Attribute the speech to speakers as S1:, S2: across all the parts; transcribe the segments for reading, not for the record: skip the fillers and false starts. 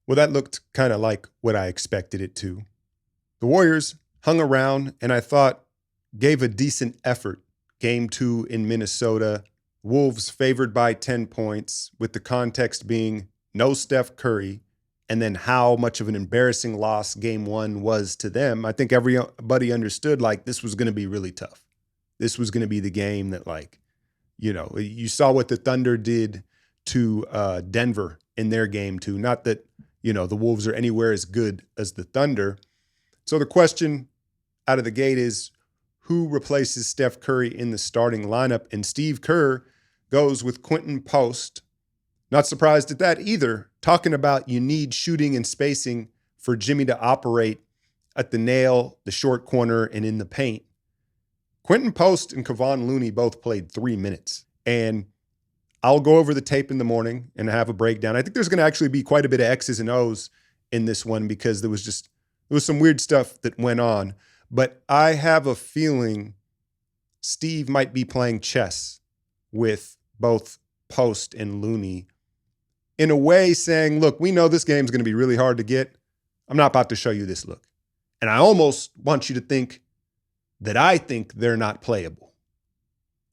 S1: Well, that looked kind of like what I expected it to. The Warriors hung around and I thought gave a decent effort. Game 2 in Minnesota, Wolves favored by 10 points, with the context being no Steph Curry, and then how much of an embarrassing loss game 1 was to them. I think everybody understood like this was going to be really tough. This was going to be the game that, like, you saw what the Thunder did to Denver in their game 2. Not that, the Wolves are anywhere as good as the Thunder. So the question out of the gate is who replaces Steph Curry in the starting lineup? And Steve Kerr goes with Quentin Post. Not surprised at that either. Talking about you need shooting and spacing for Jimmy to operate at the nail, the short corner, and in the paint. Quentin Post and Kevon Looney both played 3 minutes. And I'll go over the tape in the morning and have a breakdown. I think there's going to actually be quite a bit of X's and O's in this one because there was some weird stuff that went on. But I have a feeling Steve might be playing chess with both Post and Looney in a way saying, look, we know this game's going to be really hard to get. I'm not about to show you this look. And I almost want you to think that I think they're not playable.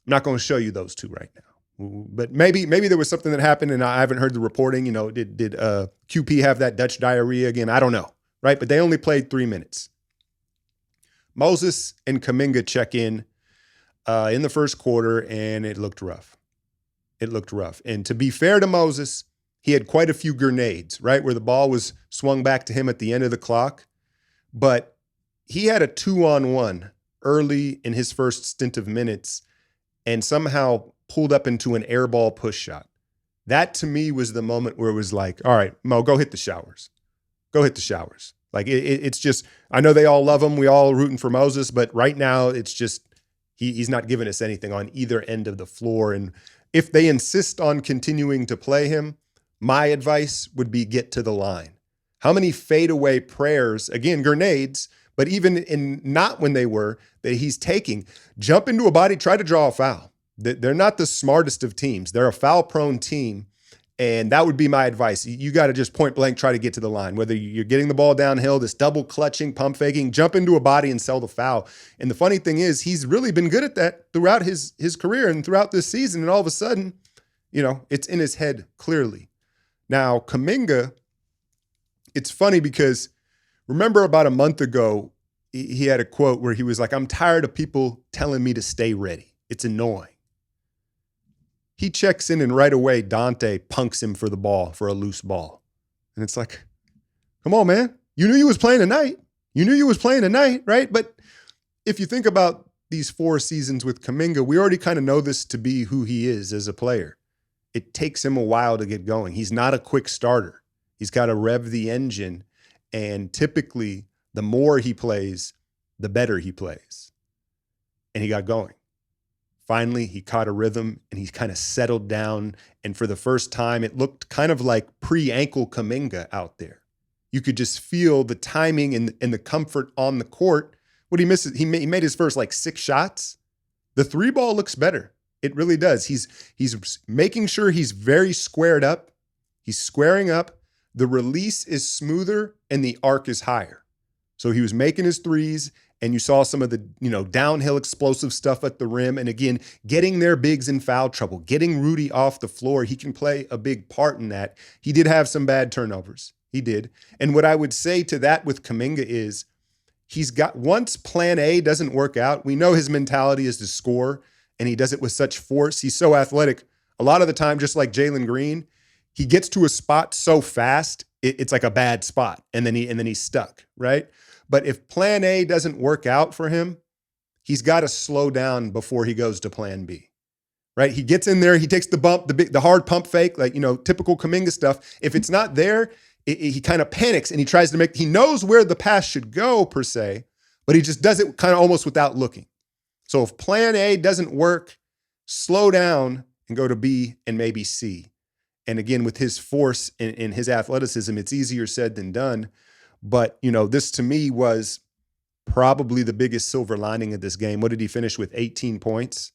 S1: I'm not going to show you those two right now. But maybe there was something that happened and I haven't heard the reporting. Did QP have that Dutch diarrhea again? I don't know, right? But they only played 3 minutes. Moses and Kuminga check in the first quarter, and it looked rough. And to be fair to Moses, he had quite a few grenades, right, where the ball was swung back to him at the end of the clock. But he had a 2-on-1 early in his first stint of minutes and somehow pulled up into an air ball push shot. That, to me, was the moment where it was like, all right, Mo, go hit the showers. Like, it's just, I know they all love him. We all rooting for Moses, but right now it's just, he's not giving us anything on either end of the floor. And if they insist on continuing to play him, my advice would be get to the line. How many fadeaway prayers, again, grenades, but even in not when they were, that he's taking, jump into a body, try to draw a foul. They're not the smartest of teams. They're a foul-prone team. And that would be my advice. You got to just point blank try to get to the line. Whether you're getting the ball downhill, this double clutching, pump faking, jump into a body and sell the foul. And the funny thing is, he's really been good at that throughout his career and throughout this season. And all of a sudden, it's in his head clearly. Now, Kuminga, it's funny because remember about a month ago, he had a quote where he was like, I'm tired of people telling me to stay ready. It's annoying. He checks in and right away, Dante punks him for the ball, for a loose ball. And it's like, come on, man. You knew you was playing tonight. Right? But if you think about these 4 seasons with Kuminga, we already kind of know this to be who he is as a player. It takes him a while to get going. He's not a quick starter. He's got to rev the engine. And typically, the more he plays, the better he plays. And he got going. Finally, he caught a rhythm and he kind of settled down. And for the first time, it looked kind of like pre-ankle Kuminga out there. You could just feel the timing and the comfort on the court. What he misses, he made his first 6 shots. The 3-ball looks better. It really does. He's making sure he's very squared up. He's squaring up. The release is smoother and the arc is higher. So he was making his threes. And you saw some of the, downhill explosive stuff at the rim. And again, getting their bigs in foul trouble, getting Rudy off the floor. He can play a big part in that. He did have some bad turnovers. He did. And what I would say to that with Kuminga is once plan A doesn't work out, we know his mentality is to score and he does it with such force. He's so athletic. A lot of the time, just like Jalen Green, he gets to a spot so fast, it's like a bad spot. And then he's stuck, right? But if plan A doesn't work out for him, he's got to slow down before he goes to plan B, right? He gets in there, he takes the bump, the hard pump fake, typical Kuminga stuff. If it's not there, he kind of panics and he tries to he knows where the pass should go per se, but he just does it kind of almost without looking. So if plan A doesn't work, slow down and go to B and maybe C. And again, with his force and his athleticism, it's easier said than done. But, this to me was probably the biggest silver lining of this game. What did he finish with? 18 points.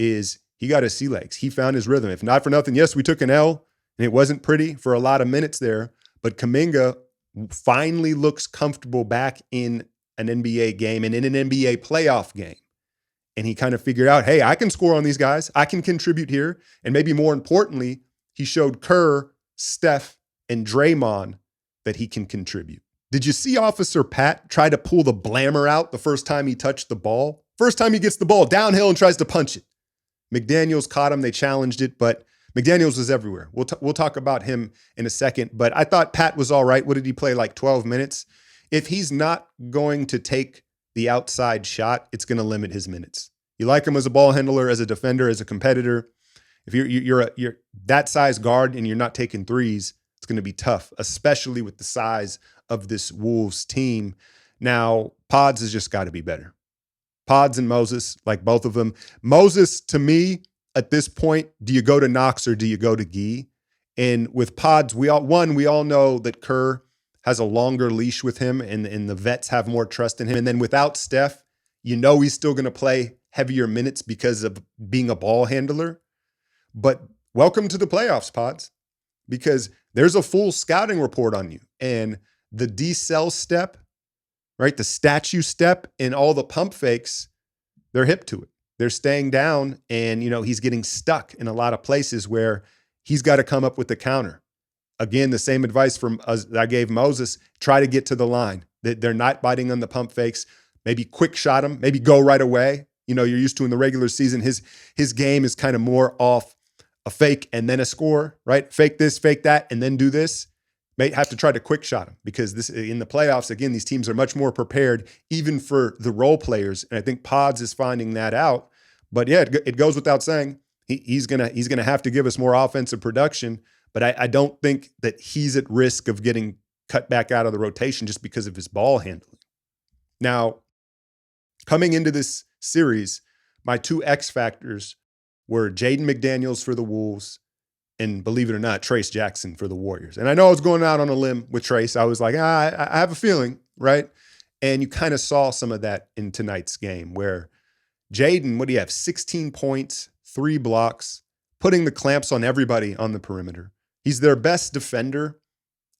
S1: Is he got his sea legs. He found his rhythm. If not for nothing, yes, we took an L and it wasn't pretty for a lot of minutes there, But Kuminga finally looks comfortable back in an NBA game and in an NBA playoff game. And he kind of figured out, hey, I can score on these guys. I can contribute here. And maybe more importantly, he showed Kerr, Steph, and Draymond that he can contribute. Did you see Officer Pat try to pull the blammer out the first time he touched the ball? First time he gets the ball downhill and tries to punch it. McDaniels caught him. They challenged it, but McDaniels was everywhere. We'll talk about him in a second, but I thought Pat was all right. What did he play, like 12 minutes? If he's not going to take the outside shot, it's going to limit his minutes. You like him as a ball handler, as a defender, as a competitor. If you're that size guard and you're not taking threes, it's going to be tough, especially with the size of this Wolves team. Now, Pods has just got to be better. Pods and Moses, like both of them. Moses, to me, at this point, do you go to Knox or do you go to Gee? And with Pods, we all know that Kerr has a longer leash with him and the vets have more trust in him. And then without Steph, you know he's still going to play heavier minutes because of being a ball handler. But welcome to the playoffs, Pods, because there's a full scouting report on you. And the decel step, right, the statue step and all the pump fakes, they're hip to it. They're staying down and, he's getting stuck in a lot of places where he's got to come up with the counter. Again, the same advice from I gave Moses, try to get to the line. They're not biting on the pump fakes. Maybe quick shot him, maybe go right away. You're used to in the regular season, his game is kind of more off a fake and then a score, right? Fake this, fake that, and then do this. May have to try to quick shot him because this in the playoffs, again, these teams are much more prepared, even for the role players. And I think Pods is finding that out. But yeah, it goes without saying he's gonna have to give us more offensive production. But I don't think that he's at risk of getting cut back out of the rotation just because of his ball handling. Now, coming into this series, my two X factors were Jaden McDaniels for the Wolves and, believe it or not, Trace Jackson for the Warriors. And I know I was going out on a limb with Trace. I was like, I have a feeling, right? And you kind of saw some of that in tonight's game where Jaden, what do you have? 16 points, 3 blocks, putting the clamps on everybody on the perimeter. He's their best defender.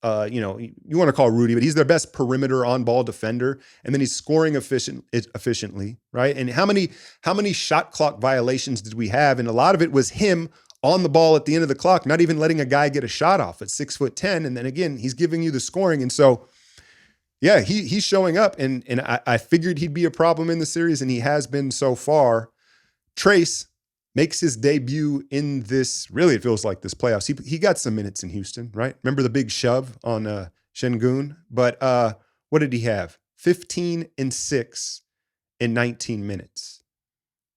S1: You want to call Rudy, but he's their best perimeter on-ball defender. And then he's scoring efficiently, right? And how many shot clock violations did we have? And a lot of it was him on the ball at the end of the clock, not even letting a guy get a shot off at 6'10". And then again, he's giving you the scoring. And so, yeah, he's showing up. And I figured he'd be a problem in the series, and he has been so far. Trace makes his debut in this, really it feels like this playoffs. He got some minutes in Houston, right? Remember the big shove on Şengün? But what did he have? 15 and 6 in 19 minutes.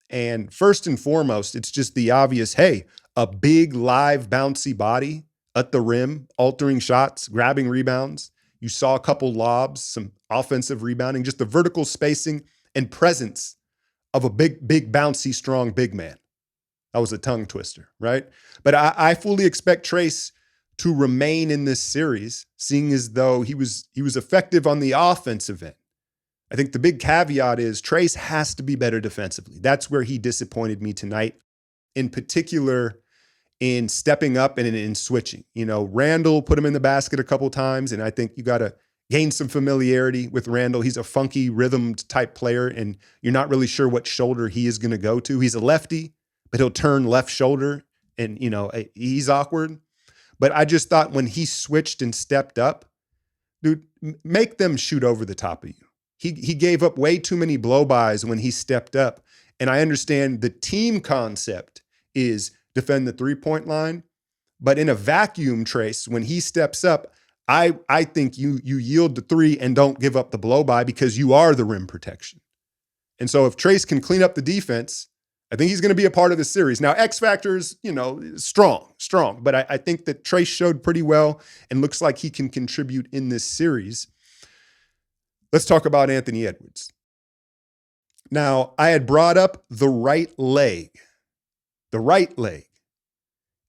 S1: And first and foremost, it's just the obvious, hey, a big, live, bouncy body at the rim, altering shots, grabbing rebounds. You saw a couple lobs, some offensive rebounding, just the vertical spacing and presence of a big, bouncy, strong big man. That was a tongue twister, right? But I fully expect Trace to remain in this series, seeing as though he was effective on the offensive end. I think the big caveat is Trace has to be better defensively. That's where he disappointed me tonight, in particular in stepping up and in switching. Randall put him in the basket a couple times, and I think you got to gain some familiarity with Randall. He's a funky, rhythmed type player, and you're not really sure what shoulder he is going to go to. He's a lefty, but he'll turn left shoulder, and, he's awkward. But I just thought when he switched and stepped up, dude, make them shoot over the top of you. He gave up way too many blow-bys when he stepped up. And I understand the team concept is defend the three-point line. But in a vacuum, Trace, when he steps up, I think you yield the three and don't give up the blow-by because you are the rim protection. And so if Trace can clean up the defense, I think he's going to be a part of the series. Now, X factors, strong. But I think that Trace showed pretty well and looks like he can contribute in this series. Let's talk about Anthony Edwards. Now, I had brought up the right leg.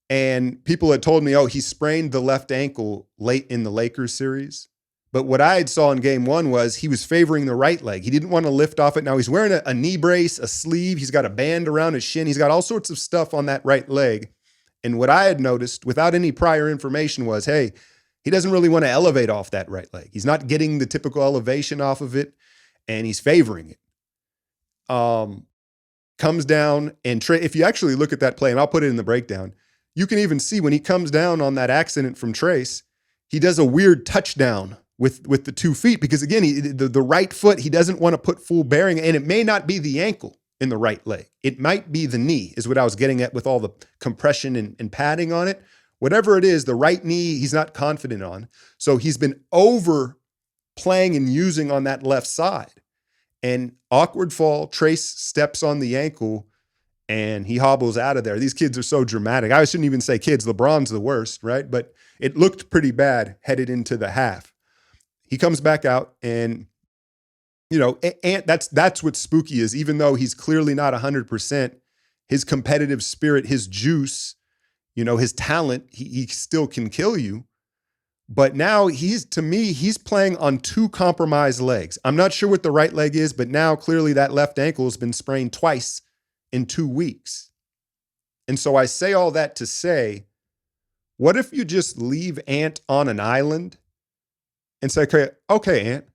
S1: And people had told me, he sprained the left ankle late in the Lakers series. But what I had saw in game 1 was he was favoring the right leg. He didn't want to lift off it. Now he's wearing a knee brace, a sleeve. He's got a band around his shin. He's got all sorts of stuff on that right leg. And what I had noticed without any prior information was, hey, he doesn't really want to elevate off that right leg. He's not getting the typical elevation off of it, and he's favoring it. Comes down and if you actually look at that play, and I'll put it in the breakdown, you can even see when he comes down on that accident from Trace, he does a weird touchdown with the 2 feet because, again, the right foot, he doesn't want to put full bearing, and it may not be the ankle in the right leg. It might be the knee is what I was getting at with all the compression and padding on it. Whatever it is, the right knee, he's not confident on. So he's been over playing and using on that left side. And awkward fall, Trace steps on the ankle, and he hobbles out of there. These kids are so dramatic. I shouldn't even say kids. LeBron's the worst, right? But it looked pretty bad headed into the half. He comes back out, and and that's what spooky is. Even though he's clearly not 100%, his competitive spirit, his juice, his talent, he still can kill you. But now he's playing on 2 compromised legs. I'm not sure what the right leg is, but now clearly that left ankle has been sprained twice in 2 weeks. And so I say all that to say, what if you just leave Ant on an island and say, okay, Ant,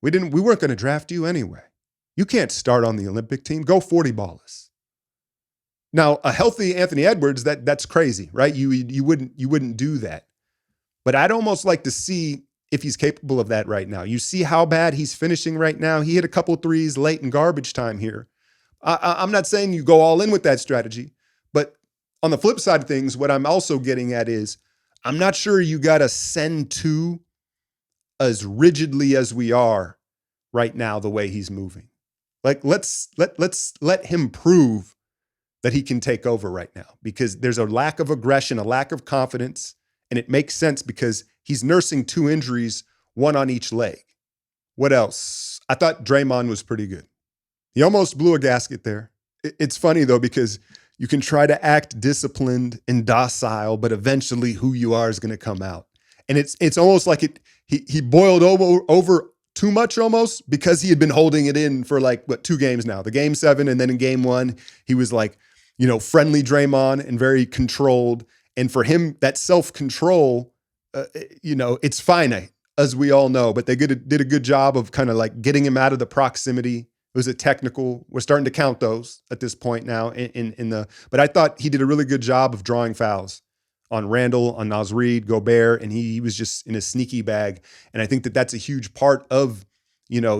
S1: we weren't going to draft you anyway. You can't start on the Olympic team. Go 40 ballers. Now, a healthy Anthony Edwards, that's crazy, right? You wouldn't do that. But I'd almost like to see if he's capable of that right now. You see how bad he's finishing right now. He hit a couple threes late in garbage time here. I'm not saying you go all in with that strategy, but on the flip side of things, what I'm also getting at is I'm not sure you got to send 2 as rigidly as we are right now, the way he's moving. Like, let's let him prove that he can take over right now, because there's a lack of aggression, a lack of confidence. And it makes sense because he's nursing 2 injuries, 1 on each leg. What else? I thought Draymond was pretty good. He almost blew a gasket there. It's funny, though, because you can try to act disciplined and docile, but eventually who you are is going to come out. And it's almost like he boiled over too much almost, because he had been holding it in for 2 games now. The Game 7, and then in Game 1, he was friendly Draymond and very controlled. And for him, that self-control, it's finite, as we all know, but they did a good job of kind of getting him out of the proximity. It was a technical. We're starting to count those at this point now but I thought he did a really good job of drawing fouls on Randall, on Naz Reid, Gobert, and he was just in a sneaky bag. And I think that's a huge part of,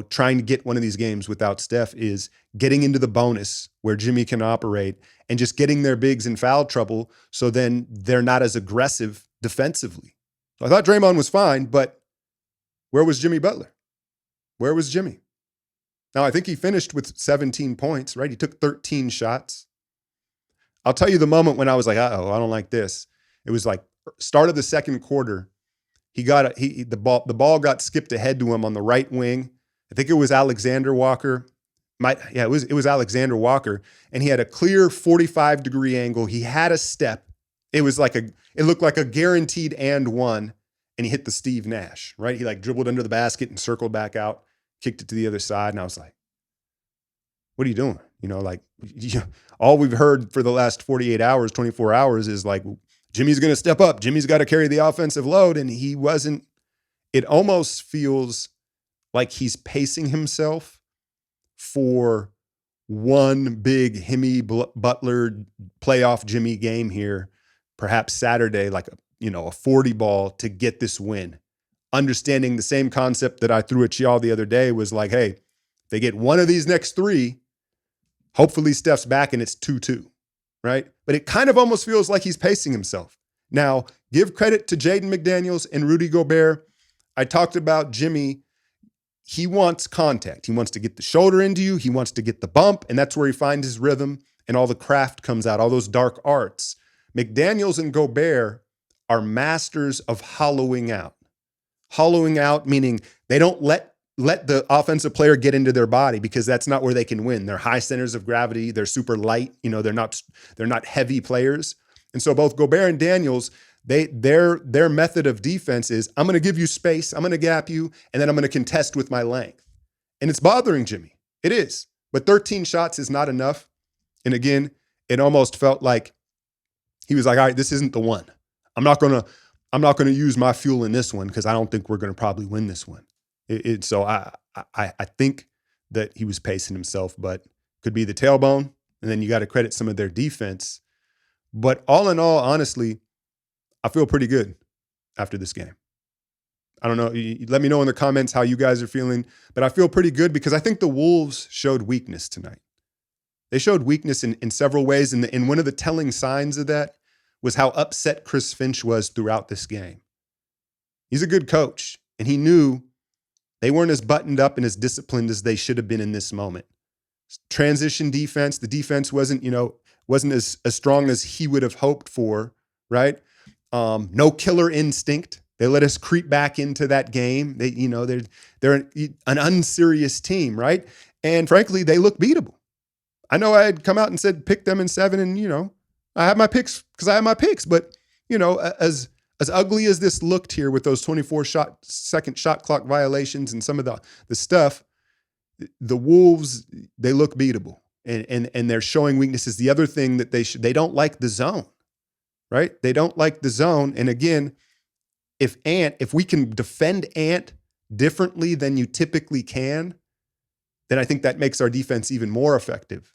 S1: trying to get one of these games without Steph is getting into the bonus where Jimmy can operate and just getting their bigs in foul trouble, so then they're not as aggressive defensively. So I thought Draymond was fine, but where was Jimmy Butler? Where was Jimmy? Now, I think he finished with 17 points, right? He took 13 shots. I'll tell you the moment when I was like, uh-oh, I don't like this. It was start of the second quarter. The ball got skipped ahead to him on the right wing. I think it was Alexander Walker. It was Alexander Walker, and he had a clear 45-degree angle. He had a step. It looked like a guaranteed and one, and he hit the Steve Nash, right? He dribbled under the basket and circled back out, kicked it to the other side, and I was like, what are you doing? All we've heard for the last 48 hours, 24 hours is Jimmy's going to step up. Jimmy's got to carry the offensive load, and he wasn't. It almost feels like he's pacing himself for one big Himmy Butler playoff Jimmy game here, perhaps Saturday, a 40 ball to get this win. Understanding the same concept that I threw at y'all the other day was hey, they get one of these next 3, hopefully Steph's back and it's 2-2, right? But it kind of almost feels like he's pacing himself. Now, give credit to Jaden McDaniels and Rudy Gobert. I talked about Jimmy. He wants contact. He wants to get the shoulder into you. He wants to get the bump, and that's where he finds his rhythm and all the craft comes out, all those dark arts. McDaniels and Gobert are masters of hollowing out. Hollowing out meaning they don't let the offensive player get into their body, because that's not where they can win. They're high centers of gravity. They're super light. They're not heavy players. And so both Gobert and Daniels, their method of defense is, I'm going to give you space, I'm going to gap you, and then I'm going to contest with my length. And it's bothering Jimmy. It is. But 13 shots is not enough. And again, it almost felt like he was like, all right, this isn't the one. I'm not going to I'm not going to use my fuel in this one because I don't think we're going to probably win this one. So I think that he was pacing himself, but could be the tailbone. And then you got to credit some of their defense. But all in all, honestly, I feel pretty good after this game. I don't know. Let me know in the comments how you guys are feeling. But I feel pretty good because I think the Wolves showed weakness tonight. They showed weakness in several ways. And one of the telling signs of that was how upset Chris Finch was throughout this game. He's a good coach, and he knew they weren't as buttoned up and as disciplined as they should have been in this moment. Transition defense, the defense wasn't as strong as he would have hoped for, right? No killer instinct. They let us creep back into that game. They're an unserious team, right? And frankly, they look beatable. I know I had come out and said pick them in 7, and I have my picks because I have my picks. But as ugly as this looked here with those 24-second shot clock violations and some of the stuff, the Wolves, they look beatable, and they're showing weaknesses. The other thing that they don't like the zone, right? They don't like the zone. And again, if we can defend Ant differently than you typically can, then I think that makes our defense even more effective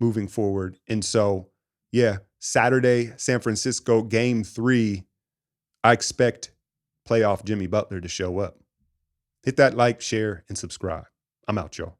S1: moving forward. And so, yeah, Saturday, San Francisco, game 3, I expect playoff Jimmy Butler to show up. Hit that like, share, and subscribe. I'm out, y'all.